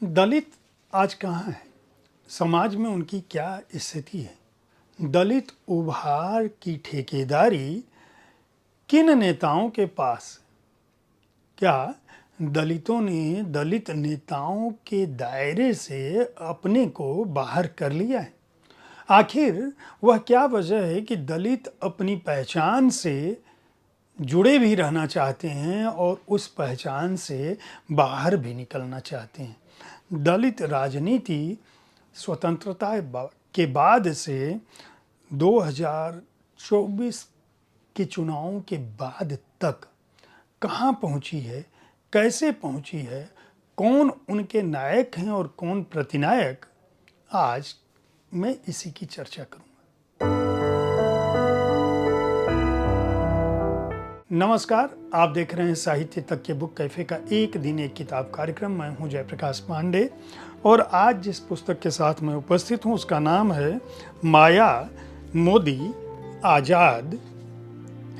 दलित आज कहाँ है? समाज में उनकी क्या स्थिति है? दलित उभार की ठेकेदारी किन नेताओं के पास? क्या दलितों ने दलित नेताओं के दायरे से अपने को बाहर कर लिया है? आखिर वह क्या वजह है कि दलित अपनी पहचान से जुड़े भी रहना चाहते हैं और उस पहचान से बाहर भी निकलना चाहते हैं? दलित राजनीति स्वतंत्रता के बाद से 2024 के चुनावों के बाद तक कहाँ पहुँची है, कैसे पहुँची है, कौन उनके नायक हैं और कौन प्रतिनायक, आज मैं इसी की चर्चा करूँगा। नमस्कार, आप देख रहे हैं साहित्य तक के बुक कैफे का एक दिन एक किताब कार्यक्रम। मैं हूं जयप्रकाश पांडे और आज जिस पुस्तक के साथ मैं उपस्थित हूं उसका नाम है माया मोदी आजाद,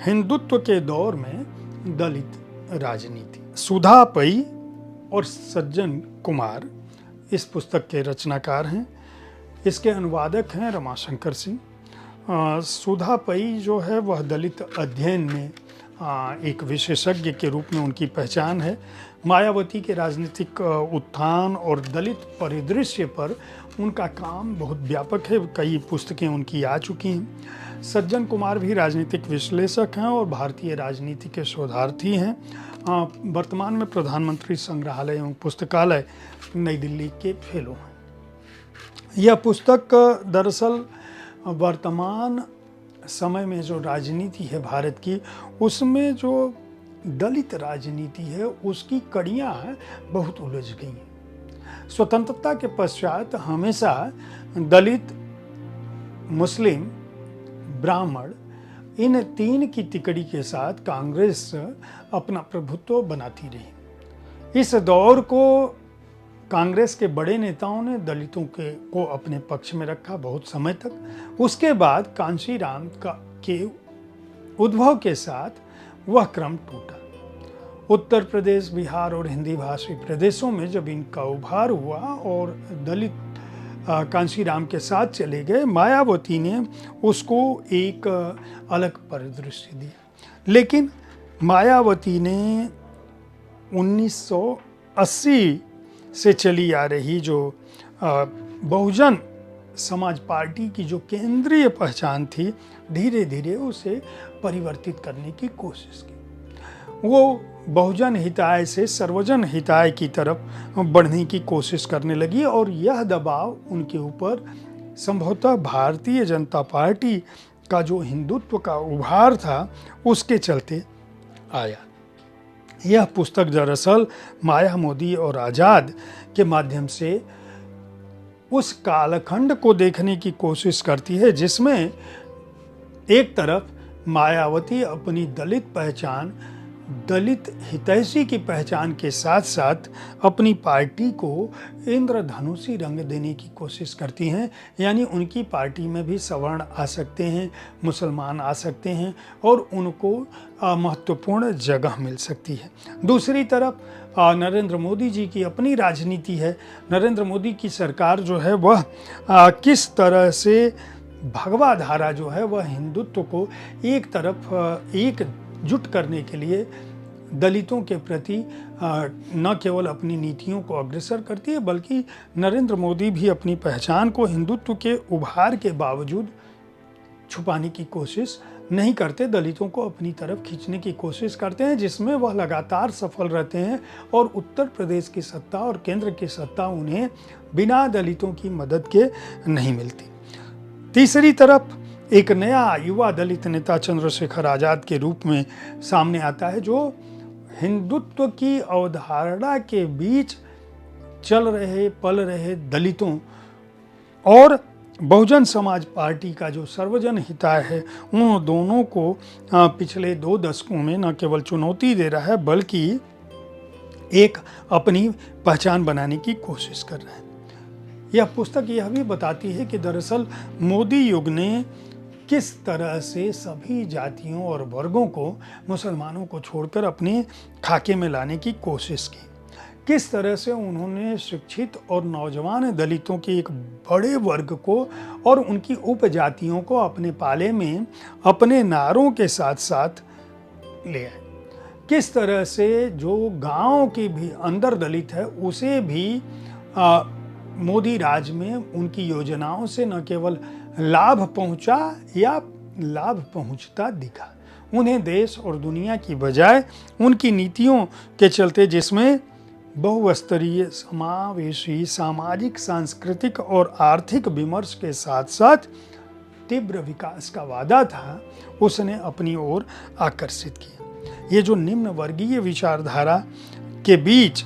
हिंदुत्व के दौर में दलित राजनीति। सुधा पै और सज्जन कुमार इस पुस्तक के रचनाकार हैं। इसके अनुवादक हैं रमाशंकर सिंह। सुधा पै जो है वह दलित अध्ययन में एक विशेषज्ञ के रूप में उनकी पहचान है। मायावती के राजनीतिक उत्थान और दलित परिदृश्य पर उनका काम बहुत व्यापक है, कई पुस्तकें उनकी आ चुकी हैं। सज्जन कुमार भी राजनीतिक विश्लेषक हैं और भारतीय राजनीति के शोधार्थी हैं। वर्तमान में प्रधानमंत्री संग्रहालय एवं पुस्तकालय नई दिल्ली के फेलो हैं। यह पुस्तक दरअसल वर्तमान समय में जो राजनीति है भारत की, उसमें जो दलित राजनीति है उसकी कड़ियाँ बहुत उलझ गई हैं। स्वतंत्रता के पश्चात हमेशा दलित, मुस्लिम, ब्राह्मण इन तीन की तिकड़ी के साथ कांग्रेस अपना प्रभुत्व बनाती रही। इस दौर को कांग्रेस के बड़े नेताओं ने दलितों को अपने पक्ष में रखा बहुत समय तक। उसके बाद कांशीराम के उद्भव के साथ वह क्रम टूटा। उत्तर प्रदेश, बिहार और हिंदी भाषी प्रदेशों में जब इनका उभार हुआ और दलित कांशीराम के साथ चले गए, मायावती ने उसको एक अलग परिदृश्य दिया। लेकिन मायावती ने 1980 से चली आ रही जो बहुजन समाज पार्टी की जो केंद्रीय पहचान थी, धीरे धीरे उसे परिवर्तित करने की कोशिश की। वो बहुजन हिताय से सर्वजन हिताय की तरफ बढ़ने की कोशिश करने लगी और यह दबाव उनके ऊपर संभवतः भारतीय जनता पार्टी का जो हिंदुत्व का उभार था उसके चलते आया। यह पुस्तक दरअसल माया मोदी और आजाद के माध्यम से उस कालखंड को देखने की कोशिश करती है जिसमें एक तरफ मायावती अपनी दलित पहचान, दलित हितैषी की पहचान के साथ साथ अपनी पार्टी को इंद्रधनुषी रंग देने की कोशिश करती हैं। यानी उनकी पार्टी में भी सवर्ण आ सकते हैं, मुसलमान आ सकते हैं और उनको महत्वपूर्ण जगह मिल सकती है। दूसरी तरफ नरेंद्र मोदी जी की अपनी राजनीति है। नरेंद्र मोदी की सरकार जो है वह किस तरह से भगवा धारा जो है वह हिंदुत्व को एक तरफ एकजुट करने के लिए दलितों के प्रति न केवल अपनी नीतियों को अग्रसर करती है, बल्कि नरेंद्र मोदी भी अपनी पहचान को हिंदुत्व के उभार के बावजूद छुपाने की कोशिश नहीं करते, दलितों को अपनी तरफ खींचने की कोशिश करते हैं, जिसमें वह लगातार सफल रहते हैं और उत्तर प्रदेश की सत्ता और केंद्र की सत्ता उन्हें बिना दलितों की मदद के नहीं मिलती। तीसरी तरफ एक नया युवा दलित नेता चंद्रशेखर आजाद के रूप में सामने आता है, जो हिंदुत्व की अवधारणा के बीच चल रहे पल रहे दलितों और बहुजन समाज पार्टी का जो सर्वजन हिताय है, उन दोनों को पिछले 2 दशकों में न केवल चुनौती दे रहा है बल्कि एक अपनी पहचान बनाने की कोशिश कर रहा है। यह पुस्तक यह भी बताती है कि दरअसल मोदी युग ने किस तरह से सभी जातियों और वर्गों को, मुसलमानों को छोड़कर अपने खाके में लाने की कोशिश की। किस तरह से उन्होंने शिक्षित और नौजवान दलितों के एक बड़े वर्ग को और उनकी उपजातियों को अपने पाले में अपने नारों के साथ साथ ले आए। किस तरह से जो गांव के भी अंदर दलित है उसे भी मोदी राज में उनकी योजनाओं से न केवल लाभ पहुंचा या लाभ पहुंचता दिखा, उन्हें देश और दुनिया की बजाय उनकी नीतियों के चलते, जिसमें बहुस्तरीय समावेशी सामाजिक सांस्कृतिक और आर्थिक विमर्श के साथ साथ तीव्र विकास का वादा था, उसने अपनी ओर आकर्षित किया। ये जो निम्न वर्गीय विचारधारा के बीच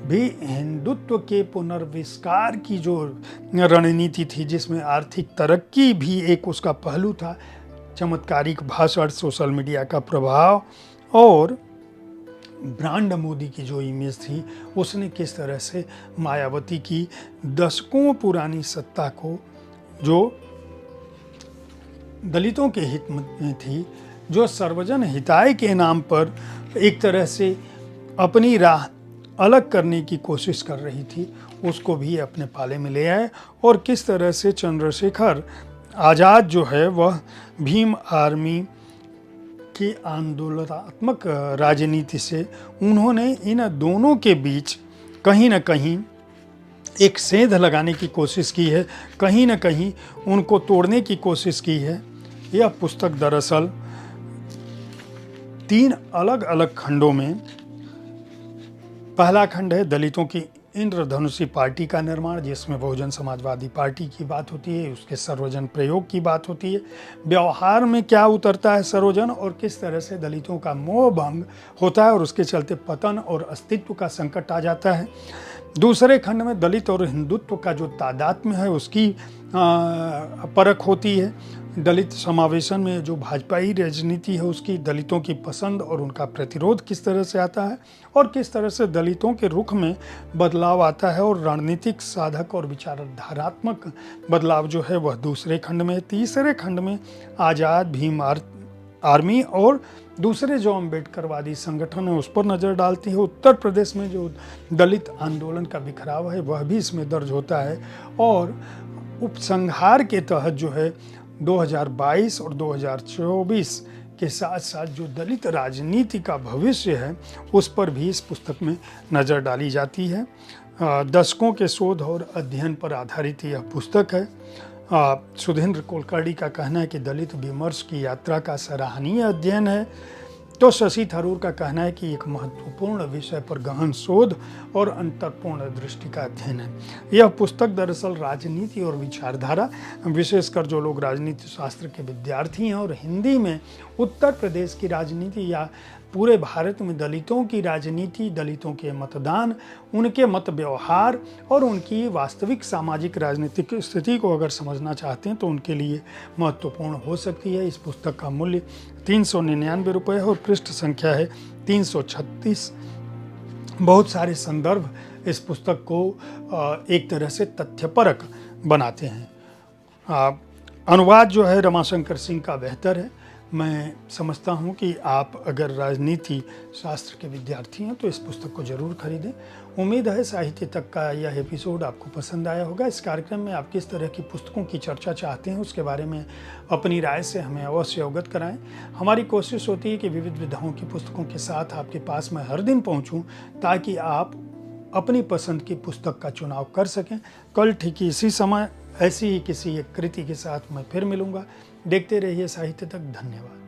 भी हिंदुत्व के पुनर्विस्कार की जो रणनीति थी, जिसमें आर्थिक तरक्की भी एक उसका पहलू था, चमत्कारिक भाषण, सोशल मीडिया का प्रभाव और ब्रांड मोदी की जो इमेज थी, उसने किस तरह से मायावती की दशकों पुरानी सत्ता को, जो दलितों के हित में थी, जो सर्वजन हिताय के नाम पर एक तरह से अपनी राह अलग करने की कोशिश कर रही थी, उसको भी अपने पाले में ले आए। और किस तरह से चंद्रशेखर आज़ाद जो है वह भीम आर्मी की आंदोलनात्मक राजनीति से उन्होंने इन दोनों के बीच कहीं न कहीं एक सेंध लगाने की कोशिश की है, कहीं न कहीं उनको तोड़ने की कोशिश की है। यह पुस्तक दरअसल 3 अलग अलग खंडों में, पहला खंड है दलितों की इंद्रधनुषी पार्टी का निर्माण, जिसमें बहुजन समाजवादी पार्टी की बात होती है, उसके सर्वजन प्रयोग की बात होती है, व्यवहार में क्या उतरता है सर्वजन और किस तरह से दलितों का मोह भंग होता है और उसके चलते पतन और अस्तित्व का संकट आ जाता है। दूसरे खंड में दलित और हिंदुत्व का जो तादात्म्य है उसकी परख होती है। दलित समावेशन में जो भाजपाई राजनीति है उसकी, दलितों की पसंद और उनका प्रतिरोध किस तरह से आता है और किस तरह से दलितों के रुख में बदलाव आता है और रणनीतिक साधक और विचारधारात्मक बदलाव जो है वह दूसरे खंड में। तीसरे खंड में आज़ाद भीम आर्मी और दूसरे जो अम्बेडकरवादी संगठन है उस पर नज़र डालती है। उत्तर प्रदेश में जो दलित आंदोलन का बिखराव है वह भी इसमें दर्ज होता है और उपसंहार के तहत जो है 2022 और 2024 के साथ साथ जो दलित राजनीति का भविष्य है उस पर भी इस पुस्तक में नज़र डाली जाती है। दशकों के शोध और अध्ययन पर आधारित यह पुस्तक है। सुधींद्र कुलकर्णी का कहना है कि दलित विमर्श की यात्रा का सराहनीय अध्ययन है, तो शशि थरूर का कहना है कि एक महत्वपूर्ण विषय पर गहन शोध और अंतरपूर्ण दृष्टि का अध्ययन है। यह पुस्तक दरअसल राजनीति और विचारधारा, विशेषकर जो लोग राजनीति शास्त्र के विद्यार्थी हैं और हिंदी में उत्तर प्रदेश की राजनीति या पूरे भारत में दलितों की राजनीति, दलितों के मतदान, उनके मत व्यवहार और उनकी वास्तविक सामाजिक राजनीतिक स्थिति को अगर समझना चाहते हैं तो उनके लिए महत्वपूर्ण हो सकती है। इस पुस्तक का मूल्य 399 रुपये है और पृष्ठ संख्या है 336। बहुत सारे संदर्भ इस पुस्तक को एक तरह से तथ्यपरक बनाते हैं। अनुवाद जो है रमाशंकर सिंह का बेहतर है। मैं समझता हूँ कि आप अगर राजनीति शास्त्र के विद्यार्थी हैं तो इस पुस्तक को ज़रूर खरीदें। उम्मीद है साहित्य तक का यह एपिसोड आपको पसंद आया होगा। इस कार्यक्रम में आप किस तरह की पुस्तकों की चर्चा चाहते हैं उसके बारे में अपनी राय से हमें अवश्य अवगत कराएं। हमारी कोशिश होती है कि विविध विधाओं की पुस्तकों के साथ आपके पास मैं हर दिन पहुँचूँ ताकि आप अपनी पसंद की पुस्तक का चुनाव कर सकें। कल ठीक इसी समय ऐसी ही किसी एक कृति के साथ मैं फिर मिलूँगा। देखते रहिए साहित्य तक। धन्यवाद।